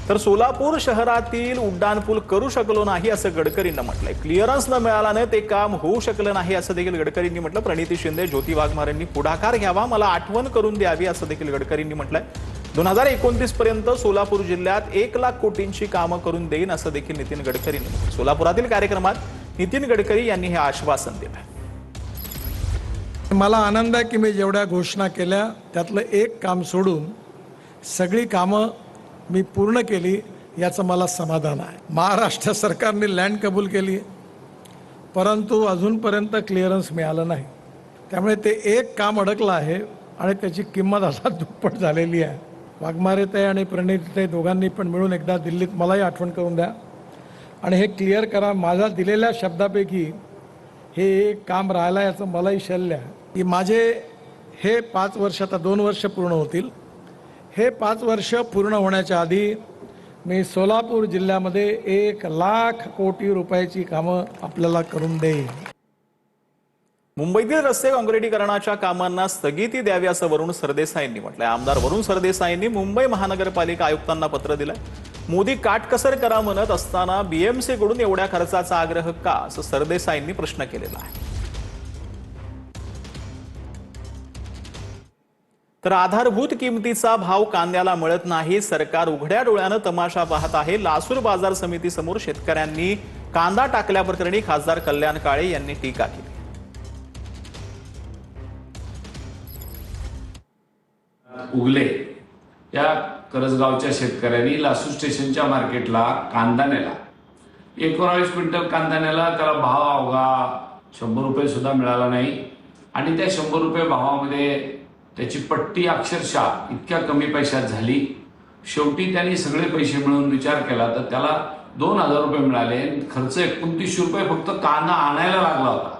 तर सोलापूर शहरातील उड्डाणपूल करू शकलो नाही असं गडकरींनी म्हटलंय। क्लिअरन्स न मिळाल्याने ते काम होऊ शकलं नाही असं देखील गडकरींनी म्हटलं। प्रणिती शिंदे, ज्योती वाघमारेंनी पुढाकार घ्यावा, मला आठवण करून द्यावी असं देखील गडकरींनी म्हटलंय। 2029 पर्यंत सोलापूर जिल्ह्यात 1 लाख कोटींची कामं करून देईन असं देखील नितीन गडकरींनी म्हटलं। सोलापुरातील कार्यक्रमात नितीन गडकरी यांनी हे आश्वासन दिलं। मला आनंद आहे की मी जेवढ्या घोषणा केल्या त्यातलं एक काम सोडून सगळी कामं मी पूर्ण केली, याचं मला समाधान आहे। महाराष्ट्र सरकारने लँड कबूल केली, परंतु अजूनपर्यंत क्लिअरन्स मिळालं नाही। त्यामुळे ते एक काम अडकलं आहे आणि त्याची किंमत आता दुप्पट झालेली आहे। वाघमारेताई आणि प्रणितीताई दोघांनी पण मिळून एकदा दिल्लीत मलाही आठवण करून द्या आणि हे क्लिअर करा। माझ्या दिलेल्या शब्दापैकी हे एक काम राहिलं याचं मलाही शल्य आहे की माझे हे 5 वर्ष, आता 2 वर्ष पूर्ण होतील, हे 5 वर्ष पूर्ण होण्याच्या आधी मी सोलापूर जिल्ह्यामध्ये 1 लाख कोटी रुपयाची कामं आपल्याला करून देईन। मुंबईतील रस्ते काँक्रिटीकरणाच्या कामांना स्थगिती द्यावी असं वरुण सरदेसाईंनी म्हटलंय। आमदार वरुण सरदेसाईंनी मुंबई महानगरपालिका आयुक्तांना पत्र दिलंय। मोदी काटकसर करा म्हणत असताना बीएमसी कडून एवढ्या खर्चाचा आग्रह का, असं सरदेसाईंनी प्रश्न केलेला आहे। तर आधारभूत किमतीचा भाव कांद्याला मिळत नाही, सरकार उघड्या डोळ्यानं तमाशा पाहत आहे। लासूर बाजार समिती समोर शेतकऱ्यांनी कांदा टाकल्याप्रकरणी खासदार कल्याण काळे यांनी टीका केली। उगले या करजगावच्या शेतकऱ्यांनी लासूर स्टेशनच्या मार्केटला कांदा नेला, 19 क्विंटल कांदा नेला, त्याला भाव अवघा 100 रुपये सुद्धा मिळाला नाही। आणि त्या 100 रुपये भावामध्ये त्याची पट्टी अक्षरशः इतक्या कमी पैशात झाली। शेवटी त्यांनी सगळे पैसे मिळून विचार केला तर त्याला 2000 रुपये मिळाले। खर्च 2900 रुपये फक्त कांदा आणायला लागला होता।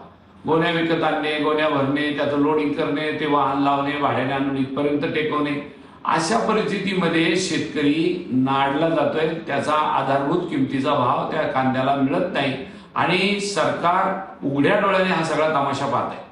गोण्या विकत आणणे, गोण्या भरणे, त्याचं लोडिंग करणे, ते वाहन लावणे, भाड्याने आणून इथपर्यंत टेकवणे, अशा परिस्थितीमध्ये शेतकरी नाडला जातोय। त्याचा आधारभूत किमतीचा भाव त्या कांद्याला मिळत नाही आणि सरकार उघड्या डोळ्याने हा सगळा तमाशा पाहत आहे।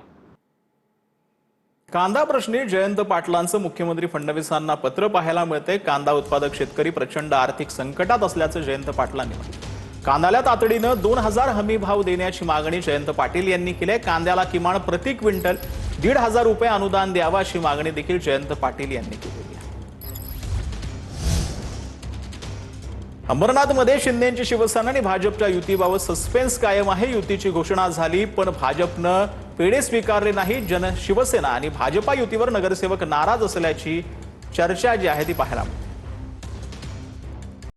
कांदा प्रश्नी जयंत पाटलांचं मुख्यमंत्री फडणवीसांना पत्र पाहायला मिळते। कांदा उत्पादक शेतकरी प्रचंड आर्थिक संकटात असल्याचं जयंत पाटलांनी म्हटलं। कांद्याला तातडीनं 2000 हमी भाव देण्याची मागणी जयंत पाटील यांनी केली आहे। कांद्याला किमान प्रति क्विंटल 1500 रुपये अनुदान द्यावं अशी मागणी देखील जयंत पाटील यांनी केली आहे। अंबरनाथमध्ये शिंदेची शिवसेना आणि भाजपच्या युतीबाबत सस्पेन्स कायम आहे। युतीची घोषणा झाली पण भाजपनं पेढे स्वीकारले नाही। शिवसेना आणि भाजपा युतीवर नगरसेवक नाराज असल्याची चर्चा जी आहे ती पाहायला मिळते।